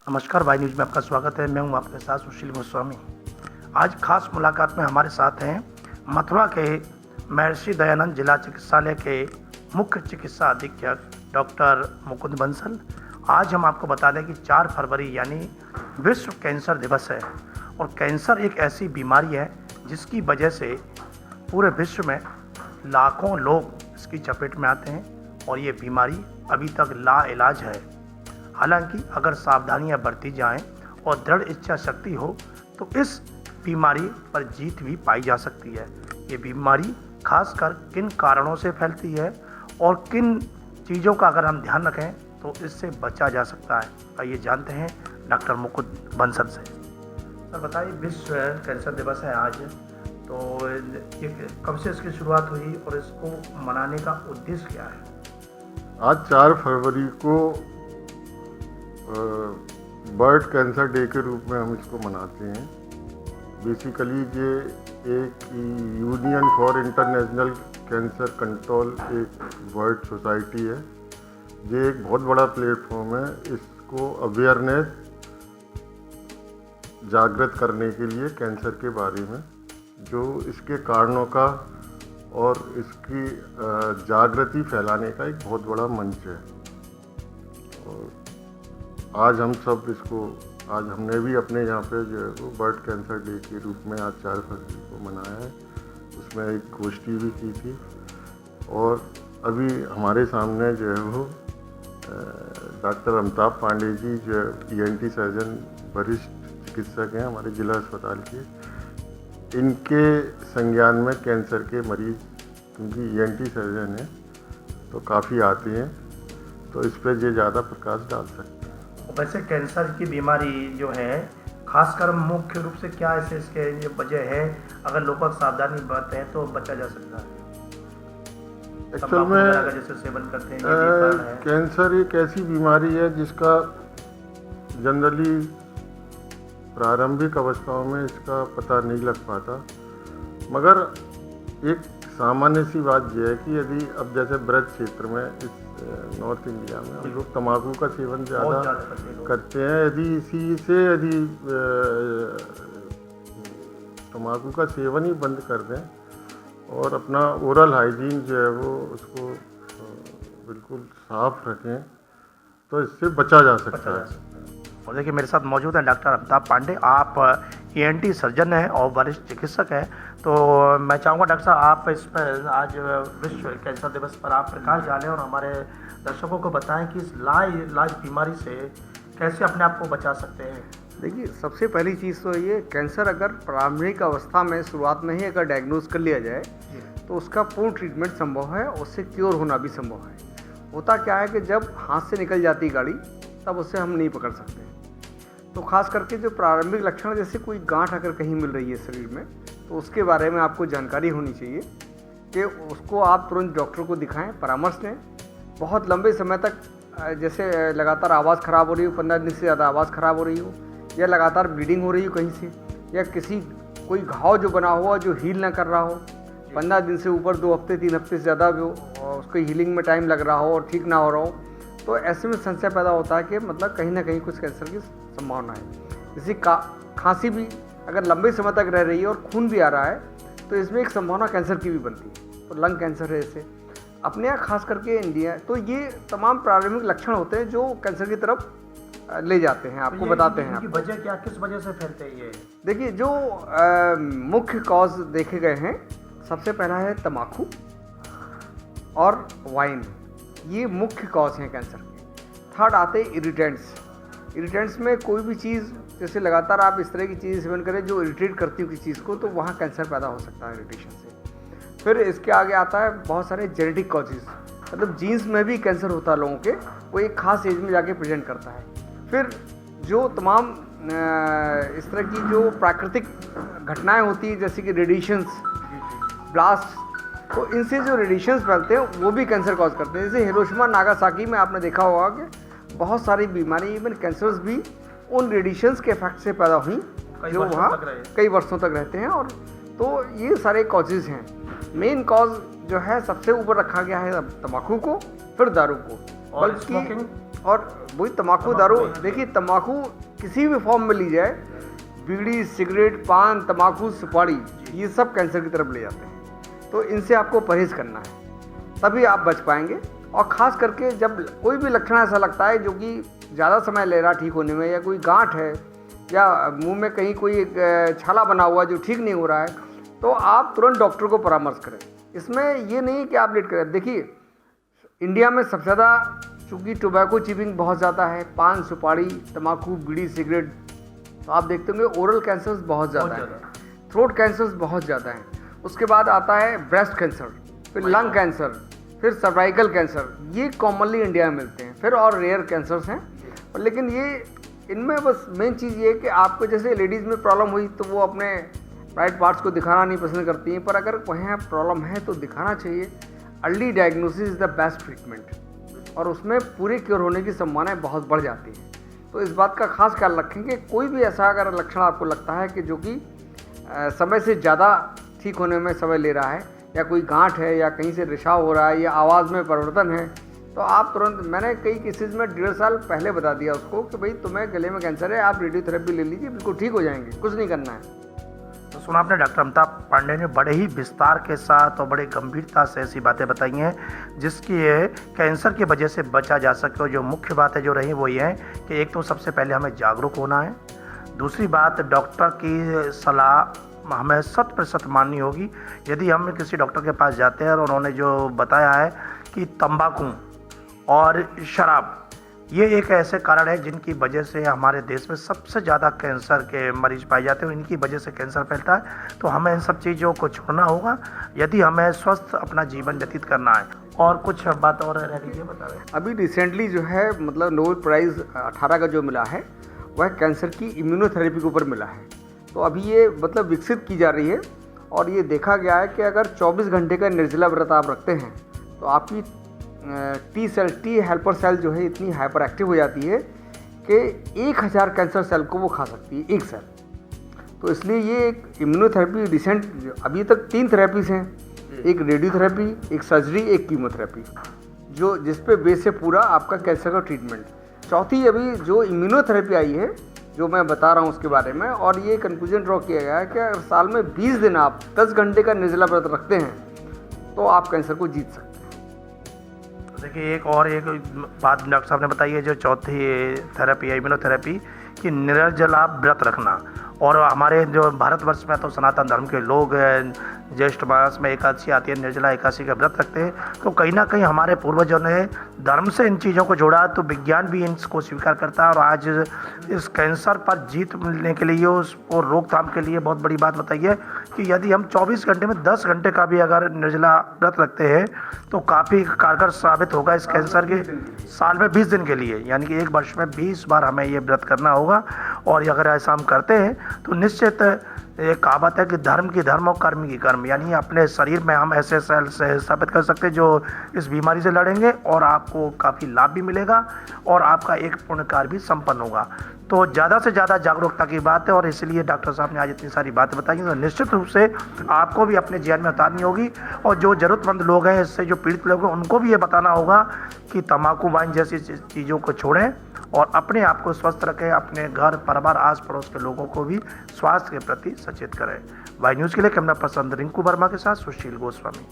नमस्कार भाई न्यूज़ में आपका स्वागत है। मैं हूं आपके साथ सुशील गोस्वामी। आज खास मुलाकात में हमारे साथ हैं मथुरा के महर्षि दयानंद जिला चिकित्सालय के मुख्य चिकित्सा अधीक्षक डॉक्टर मुकुंद बंसल। आज हम आपको बता दें कि 4 फरवरी यानी विश्व कैंसर दिवस है और कैंसर एक ऐसी बीमारी है जिसकी वजह से पूरे विश्व में लाखों लोग इसकी चपेट में आते हैं और ये बीमारी अभी तक लाइलाज है। हालांकि अगर सावधानियां बरती जाएं और दृढ़ इच्छा शक्ति हो तो इस बीमारी पर जीत भी पाई जा सकती है। ये बीमारी खासकर किन कारणों से फैलती है और किन चीज़ों का अगर हम ध्यान रखें तो इससे बचा जा सकता है। आइए जानते हैं डॉक्टर मुकुंद बंसल से। सर बताइए, विश्व कैंसर दिवस है आज, तो ये कब से इसकी शुरुआत हुई और इसको मनाने का उद्देश्य क्या है? आज 4 फरवरी को बर्ड कैंसर डे के रूप में हम इसको मनाते हैं। बेसिकली ये एक union for international cancer control एक वर्ल्ड सोसाइटी है। ये एक बहुत बड़ा प्लेटफॉर्म है। इसको अवेयरनेस जागृत करने के लिए कैंसर के बारे में, जो इसके कारणों का और इसकी जागृति फैलाने का एक बहुत बड़ा मंच है। और आज हम सब इसको, आज हमने भी अपने यहाँ पे जो है वो बर्ड कैंसर डे के रूप में आज 4 फरवरी को मनाया है। उसमें एक गोष्ठी भी की थी और अभी हमारे सामने जो है वो डॉक्टर अमिताभ पांडे जी जो ENT सर्जन वरिष्ठ चिकित्सक हैं हमारे जिला अस्पताल के, इनके संज्ञान में कैंसर के मरीज, क्योंकि ENT सर्जन हैं तो काफ़ी आते हैं, तो इस पर ये ज़्यादा प्रकाश डाल सकते हैं। वैसे कैंसर की बीमारी जो है खासकर मुख्य रूप से क्या ऐसे इसके ये वजह है, अगर लोग सावधानी बरतें तो बचा जा सकता है? एक्चुअल में जैसे सेवन करते हैं, ये कैंसर एक ऐसी बीमारी है जिसका जनरली प्रारंभिक अवस्थाओं में इसका पता नहीं लग पाता, मगर एक सामान्य सी बात यह है कि यदि अब जैसे ब्रज क्षेत्र में इस नॉर्थ इंडिया में हम लोग तंबाकू का सेवन ज़्यादा करते हैं, यदि तंबाकू का सेवन ही बंद कर दें और अपना ओरल हाइजीन जो है वो उसको बिल्कुल साफ रखें तो इससे बचा जा सकता है। और देखिए मेरे साथ मौजूद हैं डॉक्टर अमिताभ पांडे। आप ENT सर्जन हैं और वरिष्ठ चिकित्सक हैं, तो मैं चाहूँगा डॉक्टर साहब आप इस पर आज विश्व कैंसर दिवस पर आप प्रकाश डालें और हमारे दर्शकों को बताएं कि इस लाइलाज बीमारी से कैसे अपने आप को बचा सकते हैं। देखिए, सबसे पहली चीज़ तो ये, कैंसर अगर प्रारंभिक अवस्था में शुरुआत में ही अगर डायग्नोज कर लिया जाए तो उसका पूर्ण ट्रीटमेंट संभव है, उससे क्योर होना भी संभव है। होता क्या है कि जब हाथ से निकल जाती गाड़ी तब उससे हम नहीं पकड़ सकते। तो खास करके जो प्रारंभिक लक्षण, जैसे कोई गांठ अगर कहीं मिल रही है शरीर में, तो उसके बारे में आपको जानकारी होनी चाहिए कि उसको आप तुरंत डॉक्टर को दिखाएं, परामर्श लें। बहुत लंबे समय तक जैसे लगातार आवाज़ ख़राब हो रही हो, 15 दिन से ज़्यादा आवाज़ ख़राब हो रही हो, या लगातार ब्लीडिंग हो रही हो कहीं से, या कोई घाव जो बना हुआ जो हील ना कर रहा हो, 15 दिन से ऊपर 2 हफ्ते 3 हफ्ते से ज़्यादा भी उसको हीलिंग में टाइम लग रहा हो और ठीक ना हो रहा हो, तो ऐसे में संशय पैदा होता है कि मतलब कहीं ना कहीं कुछ कैंसर की संभावना है। जैसे खांसी भी अगर लंबे समय तक रह रही है और खून भी आ रहा है तो इसमें एक संभावना कैंसर की भी बनती है। तो लंग कैंसर है इससे अपने यहाँ खास करके इंडिया, तो ये तमाम प्रारंभिक लक्षण होते हैं जो कैंसर की तरफ ले जाते हैं, आपको बताते हैं। इनकी वजह क्या, किस वजह से फैलते हैं ये? देखिए, जो मुख्य कॉज देखे गए हैं, सबसे पहला है तम्बाकू और वाइन, ये मुख्य कॉज हैं कैंसर के। थर्ड आते हैं इरिटेंट्स में कोई भी चीज़, जैसे लगातार आप इस तरह की चीज़ सेवन करें जो इरिटेट करती हो किसी चीज़ को, तो वहाँ कैंसर पैदा हो सकता है इरिटेशन से। फिर इसके आगे आता है बहुत सारे जेनेटिक कॉजेज़, मतलब जीन्स में भी कैंसर होता है लोगों के, वो एक खास एज में जाके प्रेजेंट करता है। फिर जो तमाम इस तरह की जो प्राकृतिक घटनाएं होती हैं, जैसे कि रेडिएशंस, ब्लास्ट, तो इनसे जो रेडिएशंस फैलते हैं वो भी कैंसर कॉज करते हैं। जैसे हिरोशिमा नागासाकी में आपने देखा होगा कि बहुत सारी बीमारी, इवन कैंसर्स भी उन रेडिएशंस के इफेक्ट से पैदा हुई जो वहाँ कई वर्षों तक रहते हैं। और तो ये सारे कॉजेज़ हैं। मेन कॉज जो है सबसे ऊपर रखा गया है तंबाकू को, फिर दारू को। और बल्कि स्मोकिंग और वही तम्बाकू दारू, देखिए तम्बाकू किसी भी फॉर्म में ली जाए, बीड़ी, सिगरेट, पान, तम्बाकू, सुपारी, ये सब कैंसर की तरफ ले जाते हैं। तो इनसे आपको परहेज करना है, तभी आप बच पाएंगे। और ख़ास करके जब कोई भी लक्षण ऐसा लगता है जो कि ज़्यादा समय ले रहा ठीक होने में, या कोई गांठ है, या मुंह में कहीं कोई एक छाला बना हुआ जो ठीक नहीं हो रहा है, तो आप तुरंत डॉक्टर को परामर्श करें। इसमें ये नहीं कि आप लेट करें। देखिए इंडिया में सबसे ज़्यादा चूँकि टोबैको चिपिंग बहुत ज़्यादा है, पान, सुपारी, तम्बाकू, बीड़ी, सिगरेट, तो आप देखते होंगे ओरल कैंसर्स बहुत ज़्यादा हैं, थ्रोट कैंसर्स बहुत ज़्यादा हैं। उसके बाद आता है ब्रेस्ट कैंसर, फिर लंग कैंसर, फिर सर्वाइकल कैंसर, ये कॉमनली इंडिया में मिलते हैं। फिर और रेयर कैंसर्स हैं, और लेकिन ये इनमें बस मेन चीज़ ये है कि आपको जैसे लेडीज़ में प्रॉब्लम हुई तो वो अपने प्राइवेट पार्ट्स को दिखाना नहीं पसंद करती हैं, पर अगर वहाँ प्रॉब्लम है तो दिखाना चाहिए। Early diagnosis is the best treatment, और उसमें पूरे क्योर होने की संभावनाएं बहुत बढ़ जाती हैं। तो इस बात का खास ख्याल रखें कि कोई भी ऐसा अगर लक्षण आपको लगता है कि जो कि समय से ज़्यादा ठीक होने में समय ले रहा है, या कोई गांठ है, या कहीं से रिसाव हो रहा है, या आवाज़ में परिवर्तन है, तो आप तुरंत, मैंने कई केसेस में 1.5 साल पहले बता दिया उसको कि भाई तुम्हें गले में कैंसर है, आप रेडियोथेरेपी ले लीजिए, बिल्कुल ठीक हो जाएंगे, कुछ नहीं करना है। तो सुना आपने डॉक्टर अमिताभ पांडे ने बड़े ही विस्तार के साथ और बड़े गंभीरता से ऐसी बातें बताई हैं जिसकी कैंसर की वजह से बचा जा सके। और जो मुख्य बातें जो रही वो ये है कि एक तो सबसे पहले हमें जागरूक होना है, दूसरी बात डॉक्टर की सलाह हमें 100% माननी होगी। यदि हम किसी डॉक्टर के पास जाते हैं और उन्होंने जो बताया है कि तंबाकू और शराब ये एक ऐसे कारण है जिनकी वजह से हमारे देश में सबसे ज़्यादा कैंसर के मरीज पाए जाते हैं, इनकी वजह से कैंसर फैलता है, तो हमें इन सब चीज़ों को छोड़ना होगा यदि हमें स्वस्थ अपना जीवन व्यतीत करना है। और कुछ बात और रह गई है, बता रहे हैं। अभी रिसेंटली जो है मतलब नोबेल प्राइज़ 18 का जो मिला है वह कैंसर की इम्यूनोथेरेपी के ऊपर मिला है। तो अभी ये मतलब विकसित की जा रही है, और ये देखा गया है कि अगर 24 घंटे का निर्जला व्रत आप रखते हैं तो आपकी टी हेल्पर सेल जो है इतनी हाइपर एक्टिव हो जाती है कि 1000 कैंसर सेल को वो खा सकती है, एक सेल। तो इसलिए ये एक इम्यूनोथेरेपी रिसेंट, अभी तक 3 थेरेपीज़ हैं, एक रेडियोथेरेपी, एक सर्जरी, एक कीमोथेरेपी, जो जिस पे बेस है पूरा आपका कैंसर का ट्रीटमेंट। चौथी अभी जो इम्यूनोथेरेपी आई है जो मैं बता रहा हूँ उसके बारे में, और ये कंक्लूजन ड्रॉ किया गया है कि अगर साल में 20 दिन आप 10 घंटे का निर्जला व्रत रखते हैं तो आप कैंसर को जीत सकते हैं। देखिए एक बात डॉक्टर साहब ने बताई है, जो चौथी थेरेपी है इम्यूनोथेरेपी कि निर्जला व्रत रखना। और हमारे जो भारतवर्ष में तो सनातन धर्म के लोग ज्येष्ठ मास में एकादशी आती है, निर्जला एकादशी का व्रत रखते हैं, तो कहीं ना कहीं हमारे पूर्वजों ने धर्म से इन चीज़ों को जोड़ा, तो विज्ञान भी इनको स्वीकार करता है। और आज इस कैंसर पर जीत मिलने के लिए, उसको रोकथाम के लिए बहुत बड़ी बात बताई है कि यदि हम 24 घंटे में 10 घंटे का भी अगर निर्जला व्रत रखते हैं तो काफ़ी कारगर साबित होगा इस कैंसर के। साल में 20 दिन के लिए, यानी कि एक वर्ष में 20 बार हमें ये व्रत करना होगा। और अगर ऐसा हम करते हैं तो निश्चित एक कहावत है कि धर्म की धर्म और कर्म की कर्म, यानी अपने शरीर में हम ऐसे सेल से स्थापित कर सकते हैं जो इस बीमारी से लड़ेंगे, और आपको काफ़ी लाभ भी मिलेगा और आपका एक पुण्य कार्य भी संपन्न होगा। तो ज़्यादा से ज़्यादा जागरूकता की बात है, और इसलिए डॉक्टर साहब ने आज इतनी सारी बातें बताई, तो निश्चित रूप से आपको भी अपने जीवन में उतारनी होगी। और जो ज़रूरतमंद लोग हैं, इससे जो पीड़ित लोग हैं, उनको भी ये बताना होगा कि तम्बाकू, वाइन जैसी चीज़ों को छोड़ें और अपने आप को स्वस्थ रखें, अपने घर परिवार आस पड़ोस के लोगों को भी स्वास्थ्य के प्रति सचेत करें। वाई न्यूज़ के लिए कैमरा पर्सन रिंकू वर्मा के साथ सुशील गोस्वामी।